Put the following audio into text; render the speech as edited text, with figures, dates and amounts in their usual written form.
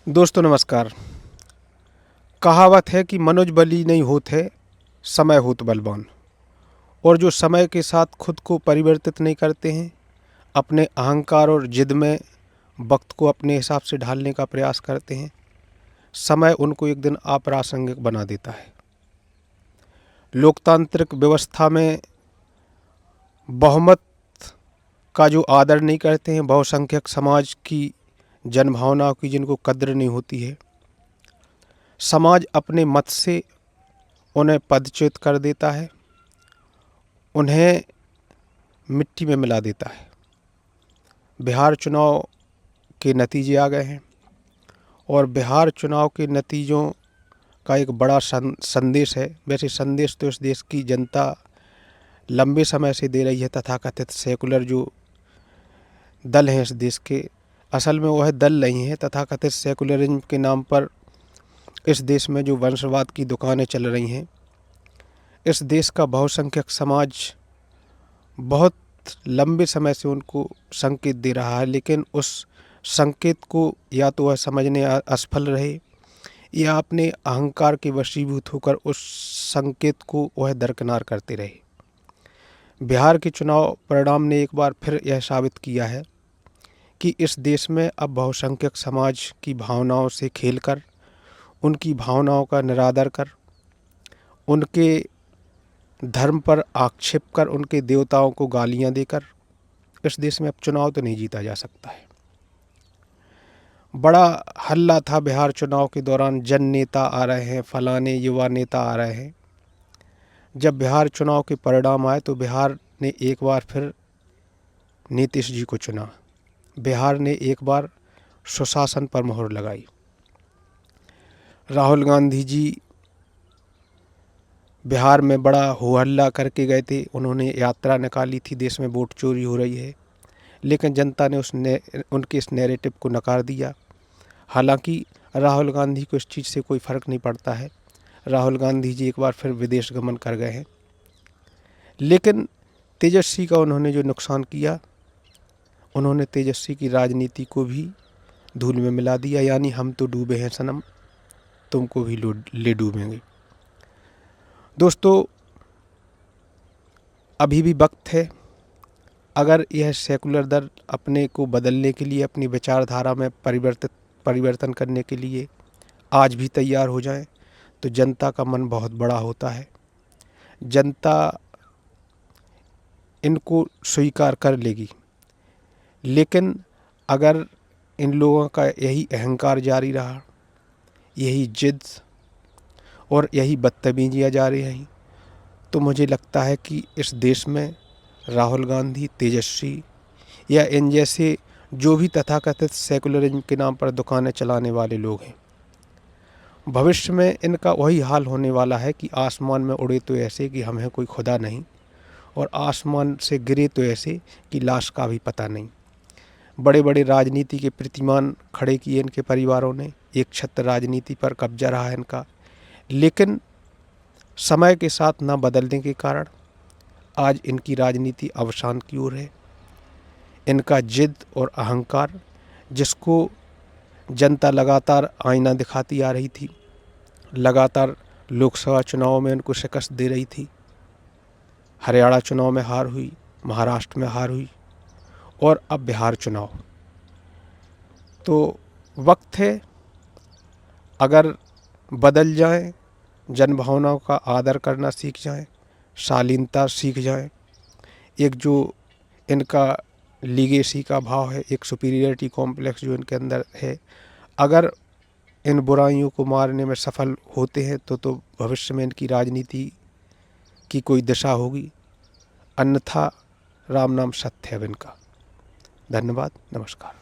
दोस्तों नमस्कार। कहावत है कि मनुज बली नहीं होते, समय होत बलवान। और जो समय के साथ खुद को परिवर्तित नहीं करते हैं, अपने अहंकार और जिद में वक्त को अपने हिसाब से ढालने का प्रयास करते हैं, समय उनको एक दिन अप्रासंगिक बना देता है। लोकतांत्रिक व्यवस्था में बहुमत का जो आदर नहीं करते हैं, बहुसंख्यक समाज की जनभावनाओं की जिनको कद्र नहीं होती है, समाज अपने मत से उन्हें पदच्युत कर देता है, उन्हें मिट्टी में मिला देता है। बिहार चुनाव के नतीजे आ गए हैं और बिहार चुनाव के नतीजों का एक बड़ा संदेश है। वैसे संदेश तो इस देश की जनता लंबे समय से दे रही है। तथाकथित सेकुलर जो दल हैं इस देश के, असल में वह दल नहीं है। तथाकथित सेकुलरिज्म के नाम पर इस देश में जो वंशवाद की दुकानें चल रही हैं, इस देश का बहुसंख्यक समाज बहुत लंबे समय से उनको संकेत दे रहा है, लेकिन उस संकेत को या तो वह समझने असफल रहे या अपने अहंकार के वशीभूत होकर उस संकेत को वह दरकिनार करते रहे। बिहार के चुनाव परिणाम ने एक बार फिर यह साबित किया है कि इस देश में अब बहुसंख्यक समाज की भावनाओं से खेलकर, उनकी भावनाओं का निरादर कर, उनके धर्म पर आक्षेप कर, उनके देवताओं को गालियां देकर इस देश में अब चुनाव तो नहीं जीता जा सकता है। बड़ा हल्ला था बिहार चुनाव के दौरान, जन नेता आ रहे हैं, फलाने युवा नेता आ रहे हैं। जब बिहार चुनाव के परिणाम आए तो बिहार ने एक बार फिर नीतीश जी को चुना। बिहार ने एक बार सुशासन पर मोहर लगाई। राहुल गांधी जी बिहार में बड़ा हो हल्ला करके गए थे। उन्होंने यात्रा निकाली थी, देश में वोट चोरी हो रही है, लेकिन जनता ने उनके इस नैरेटिव को नकार दिया। हालांकि राहुल गांधी को इस चीज़ से कोई फ़र्क नहीं पड़ता है। राहुल गांधी जी एक बार फिर विदेश गमन कर गए हैं, लेकिन तेजस्वी का उन्होंने जो नुकसान किया, उन्होंने तेजस्वी की राजनीति को भी धूल में मिला दिया। यानी हम तो डूबे हैं सनम, तुमको भी ले डूबेंगे। दोस्तों, अभी भी वक्त है। अगर यह सेकुलर दल अपने को बदलने के लिए, अपनी विचारधारा में परिवर्तन करने के लिए आज भी तैयार हो जाएं, तो जनता का मन बहुत बड़ा होता है। जनता इनको स्वीकार कर लेगी। लेकिन अगर इन लोगों का यही अहंकार जारी रहा, यही जिद और यही बदतमीजियाँ जारी रहीं, तो मुझे लगता है कि इस देश में राहुल गांधी, तेजस्वी या इन जैसे जो भी तथाकथित सेकुलरिज्म के नाम पर दुकानें चलाने वाले लोग हैं, भविष्य में इनका वही हाल होने वाला है कि आसमान में उड़े तो ऐसे कि हमें कोई खुदा नहीं, और आसमान से गिरे तो ऐसे कि लाश का भी पता नहीं। बड़े बड़े राजनीति के प्रतिमान खड़े किए इनके परिवारों ने, एक छत्र राजनीति पर कब्जा रहा है इनका, लेकिन समय के साथ ना बदलने के कारण आज इनकी राजनीति अवसान की ओर है। इनका जिद और अहंकार, जिसको जनता लगातार आईना दिखाती आ रही थी, लगातार लोकसभा चुनाव में इनको शिकस्त दे रही थी, हरियाणा चुनाव में हार हुई, महाराष्ट्र में हार हुई और अब बिहार चुनाव। तो वक्त है, अगर बदल जाएं, जनभावनाओं का आदर करना सीख जाएं, शालीनता सीख जाएं, एक जो इनका लीगेसी का भाव है, एक सुपीरियरिटी कॉम्प्लेक्स जो इनके अंदर है, अगर इन बुराइयों को मारने में सफल होते हैं तो भविष्य में इनकी राजनीति की कोई दिशा होगी। अन्यथा राम नाम सत्य है इनका। धन्यवाद, नमस्कार।